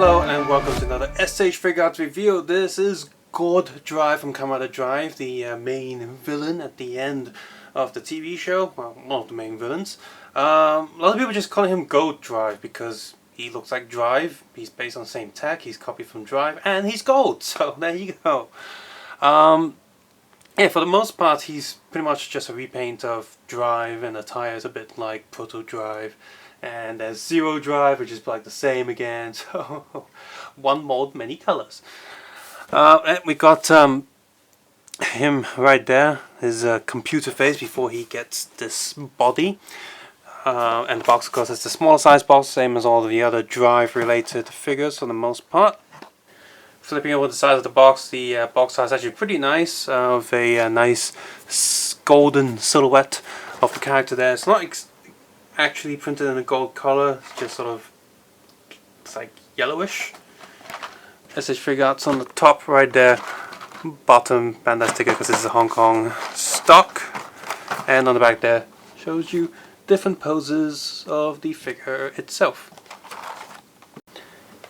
Hello and welcome to another S.H.Figuarts review. This is Gord Drive from Kamen Drive, the main villain at the end of the TV show. Well, one of the main villains. A lot of people just call him Gord Drive because he looks like Drive. He's based on the same tech, he's copied from Drive, and he's gold, so there you go. Yeah, for the most part he's pretty much just a repaint of Drive, and the tire is a bit like Proto Drive. And there's Zero Drive, which is like the same again, so one mold, many colors. And we got him right there, his computer face before he gets this body. And the box, of course, is the smaller size box, same as all the other Drive related figures for the most part. Flipping over the side of the box size is actually pretty nice, with a nice golden silhouette of the character there. It's not actually printed in a gold color, it's just sort of, it's like yellowish. S.H.Figuarts on the top right there, bottom Bandai sticker because this is a Hong Kong stock, and on the back there shows you different poses of the figure itself.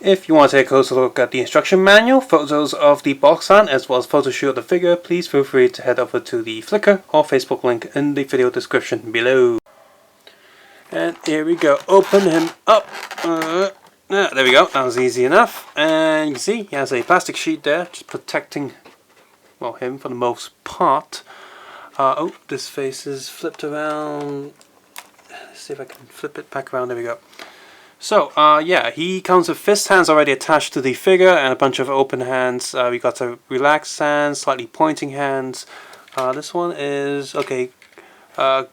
If you want to take a closer look at the instruction manual, photos of the box art, as well as photo shoot of the figure, please feel free to head over to the Flickr or Facebook link in the video description below. And here we go, open him up. There we go, that was easy enough. And you can see he has a plastic sheet there, just protecting, well, him for the most part. Oh, this face is flipped around. Let's see if I can flip it back around, there we go. So, yeah, he comes with fist hands already attached to the figure and a bunch of open hands. We got a relaxed hands, slightly pointing hands. This one is, okay,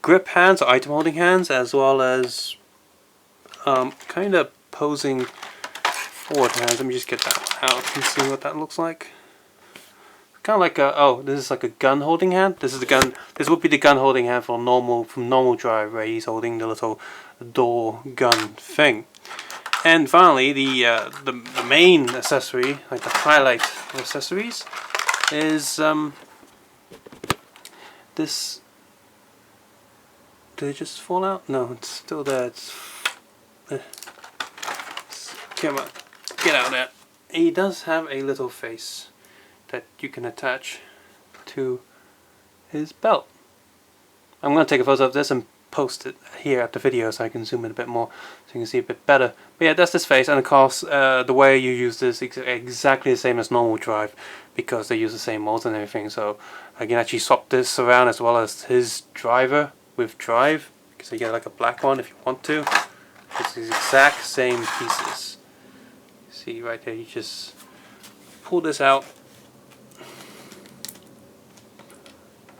grip hands or item holding hands, as well as kind of posing forward hands. Let me just get that out and see what that looks like. Kind of like a, oh, this is like a gun holding hand. This is the gun. This would be the gun holding hand for normal Drive, where he's holding the little door gun thing. And finally, the main accessory, like the highlight of accessories, is this. Did it just fall out? No, it's still there. Come on, get out there. He does have a little face that you can attach to his belt. I'm going to take a photo of this and post it here at the video so I can zoom in a bit more so you can see a bit better. But yeah, that's this face, and of course the way you use this is exactly the same as normal Drive because they use the same molds and everything. So I can actually swap this around as well as his driver with Drive, because you get like a black one if you want to. It's the exact same pieces. See right there, you just pull this out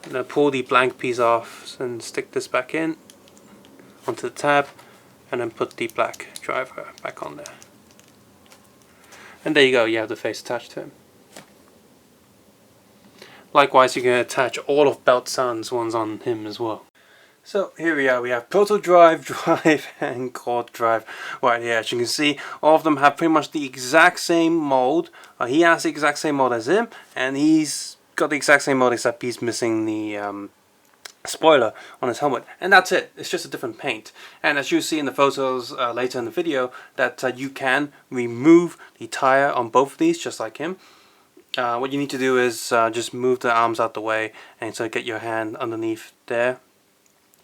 and then pull the blank piece off and stick this back in onto the tab, and then put the black driver back on there. And there you go, you have the face attached to him. Likewise, you can attach all of Belt Sun's ones on him as well. So here we are, we have Proto Drive, and Gord Drive right here. As you can see, all of them have pretty much the exact same mold. He has the exact same mold as him, and he's got the exact same mold except he's missing the spoiler on his helmet. And that's it, it's just a different paint. And as you see in the photos later in the video, that you can remove the tire on both of these, just like him. What you need to do is just move the arms out the way, and so get your hand underneath there.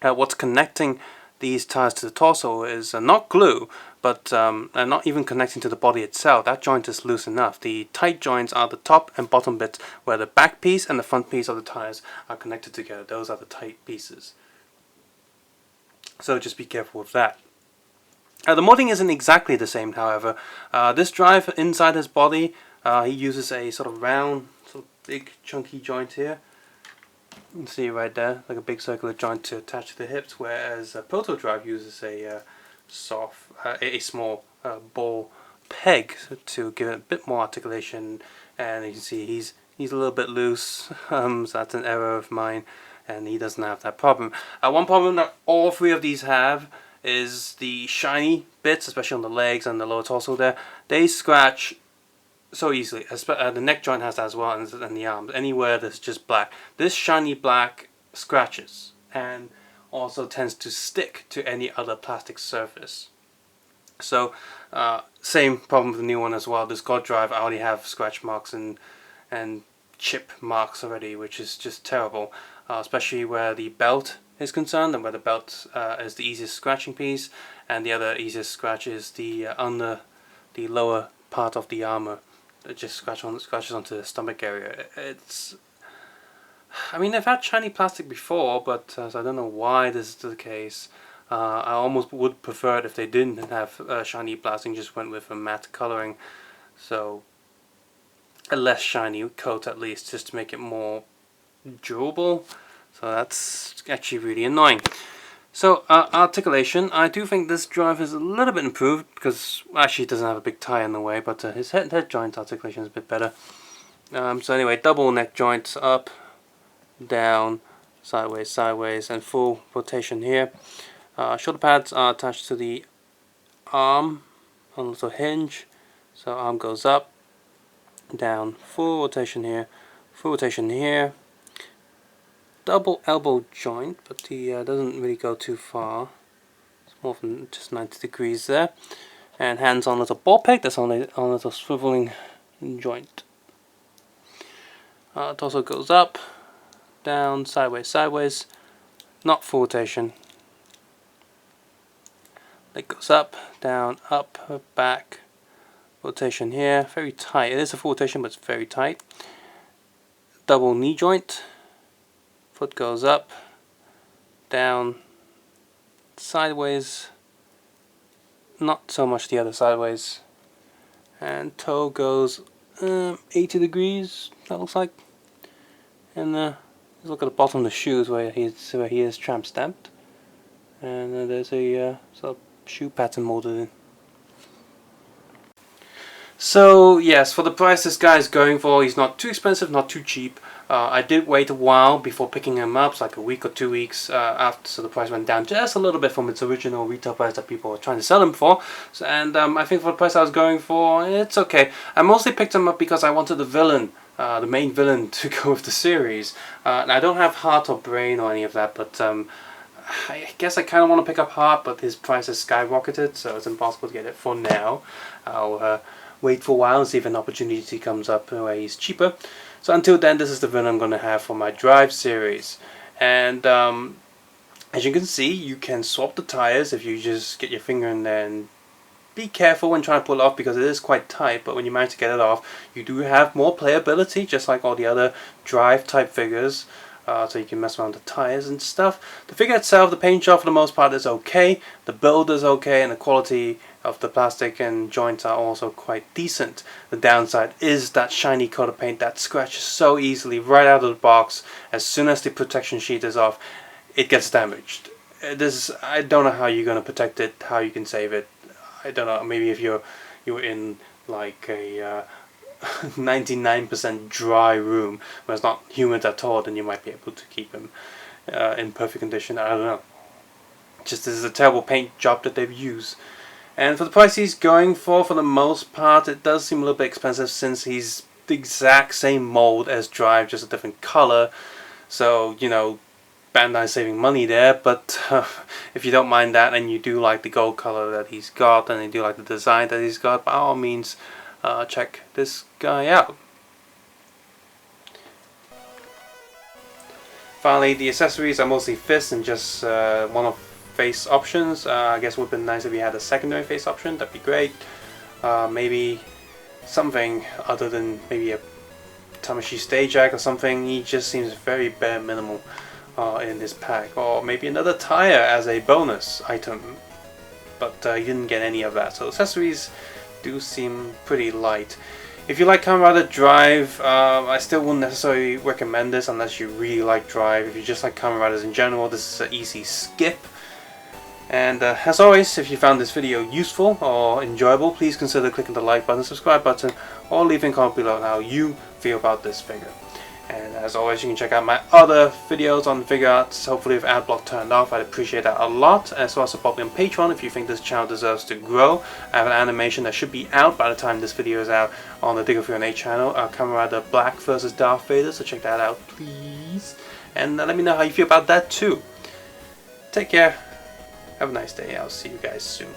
What's connecting these tires to the torso is not glue, but not even connecting to the body itself. That joint is loose enough. The tight joints are the top and bottom bits, where the back piece and the front piece of the tires are connected together. Those are the tight pieces. So just be careful with that. The molding isn't exactly the same, however. This Drive inside his body, he uses a sort of round, sort of big chunky joint here. You can see right there, like a big circular joint to attach to the hips, whereas Proto Drive uses a small ball peg to give it a bit more articulation. And you can see he's a little bit loose, so that's an error of mine, and he doesn't have that problem. One problem that all three of these have is the shiny bits, especially on the legs and the lower torso there. They scratch so easily. The neck joint has that as well, and the arms. Anywhere that's just black. This shiny black scratches and also tends to stick to any other plastic surface. So same problem with the new one as well. This Gord drive, I already have scratch marks and chip marks already, which is just terrible, especially where the belt is concerned, and where the belt is the easiest scratching piece, and the other easiest scratch is the under the lower part of the armor. It just scratches onto the stomach area. I mean, I've had shiny plastic before, but so I don't know why this is the case. I almost would prefer it if they didn't have shiny plastic, just went with a matte coloring, so a less shiny coat at least, just to make it more durable. So that's actually really annoying. So articulation, I do think this drive is a little bit improved, because actually it doesn't have a big tie in the way, but his head joint articulation is a bit better. So anyway, double neck joints, up, down, sideways, sideways, and full rotation here. Shoulder pads are attached to the arm on a little hinge, so arm goes up, down, full rotation here, full rotation here. Double elbow joint, but the doesn't really go too far. It's more than just 90 degrees there. And hands on a little ball peg that's on a little swiveling joint. It also goes up, down, sideways, sideways, not full rotation. Leg goes up, down, up, back, rotation here, very tight. It is a full rotation, but it's very tight. Double knee joint, foot goes up, down, sideways, not so much the other sideways, and toe goes 80 degrees, that looks like. And let's look at the bottom of the shoes where he is tramp stamped, and there's a sort of shoe pattern molded in. So yes, for the price this guy is going for, he's not too expensive, not too cheap. I did wait a while before picking him up, like a week or 2 weeks after, so the price went down just a little bit from its original retail price that people were trying to sell him for. So, and I think for the price I was going for, it's okay. I mostly picked him up because I wanted the villain, the main villain, to go with the series. And I don't have Heart or Brain or any of that, but I guess I kind of want to pick up Heart, but his price has skyrocketed, so it's impossible to get it for now. I'll wait for a while and see if an opportunity comes up where he's cheaper. So until then, this is the villain I'm going to have for my Drive series. And as you can see, you can swap the tires if you just get your finger in there, and be careful when trying to pull it off because it is quite tight, but when you manage to get it off, you do have more playability, just like all the other Drive type figures. So you can mess around with the tires and stuff. The figure itself, the paint job for the most part is okay, the build is okay, and the quality of the plastic and joints are also quite decent. The downside is that shiny coat of paint that scratches so easily right out of the box. As soon as the protection sheet is off, it gets damaged. I don't know how you're going to protect it, how you can save it. I don't know, maybe if you're in like a 99% dry room where it's not humid at all, then you might be able to keep him in perfect condition. I don't know. Just this is a terrible paint job that they've used. And for the price he's going for the most part, it does seem a little bit expensive since he's the exact same mold as Drive, just a different color. So, you know, Bandai's saving money there, but if you don't mind that and you do like the gold color that he's got and you do like the design that he's got, by all means, check this guy out. Finally, the accessories are mostly fists and just one-off face options. I guess it would have been nice if you had a secondary face option, that'd be great. Maybe something other than maybe a Tamashi stage jack or something. He just seems very bare minimal in his pack. Or maybe another tire as a bonus item, but you didn't get any of that. So accessories do seem pretty light. If you like Kamen Rider Drive, I still wouldn't necessarily recommend this unless you really like Drive. If you just like Kamen Riders in general, this is an easy skip. And as always, if you found this video useful or enjoyable, please consider clicking the like button, subscribe button, or leaving a comment below how you feel about this figure. And as always, you can check out my other videos on Figuarts, hopefully with ad block turned off. I'd appreciate that a lot. As well as support me on Patreon if you think this channel deserves to grow. I have an animation that should be out by the time this video is out on the Digger 318 channel. Kamen Rider Black vs Darth Vader, so check that out please. And let me know how you feel about that too. Take care. Have a nice day. I'll see you guys soon.